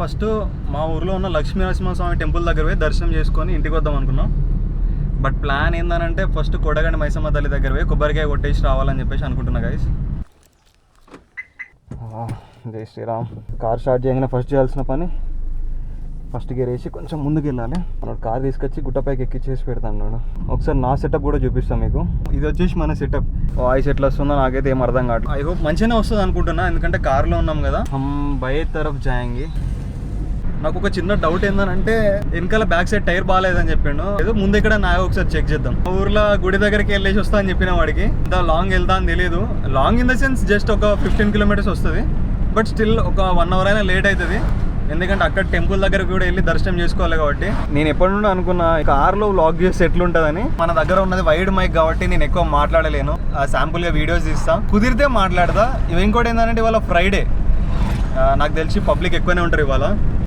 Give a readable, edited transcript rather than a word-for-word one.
First మా ఊర్లో ఉన్న లక్ష్మీ నరసింహస్వామి టెంపుల్ దగ్గర పోయి దర్శనం చేసుకొని ఇంటికి వద్దాం అనుకున్నాం. బట్ ప్లాన్ ఏందనంటే ఫస్ట్ కొడగండి మైసమ్మ తల్లి దగ్గర పోయి కొబ్బరికాయ కొట్టేసి రావాలని చెప్పేసి అనుకుంటున్నా గైస్. జై శ్రీరామ్. కార్ స్టార్ట్ చేయగానే ఫస్ట్ చేయాల్సిన పని ఫస్ట్ గేర్ వేసి కొంచెం ముందుకు వెళ్ళాలి. మనం కార్ తీసుకొచ్చి గుట్టపైకి ఎక్కిచ్చేసి పెడతాను. ఒకసారి నా సెటప్ కూడా చూపిస్తాను మీకు. ఇది వచ్చేసి మన సెటప్. వాయిస్ ఎట్లా వస్తుందో నాకైతే ఏం అర్థం కావట్లేదు. ఐ హోప్ మంచిగానే వస్తుంది అనుకుంటున్నా, ఎందుకంటే కార్లో ఉన్నాం కదా. బై తరఫ్ జాయింగి. నాకు ఒక చిన్న డౌట్ ఏంటంటే వెనకాల బ్యాక్ సైడ్ టైర్ బాగాలేదని చెప్పిండు. ఏదో ముందు ఇక్కడ నా ఒకసారి చెక్ చేద్దాం. ఊర్లో గుడి దగ్గరికి వెళ్ళేసి వస్తా అని చెప్పిన వాడికి ఇంత లాంగ్ వెళ్తా అని తెలియదు. Long in the sense just ఒక 15 కిలోమీటర్స్ వస్తుంది. బట్ స్టిల్ ఒక 1 అవర్ అయినా లేట్ అవుతుంది, ఎందుకంటే అక్కడ టెంపుల్ దగ్గర కూడా వెళ్ళి దర్శనం చేసుకోవాలి. కాబట్టి నేను ఎప్పటి నుండి అనుకున్నా కార్లో వ్లాగ్ చేస్తే ఎట్లుంటుందని. మన దగ్గర ఉన్నది వైడ్ మైక్ కాబట్టి నేను ఎక్కువ మాట్లాడలేను. శాంపుల్గా వీడియోస్ తీస్తా, కుదిరితే మాట్లాడతా. ఇంకోటి ఏంటంటే ఇవాళ ఫ్రైడే, నాకు తెలిసి పబ్లిక్ ఎక్కువనే ఉంటారు ఇవాళ.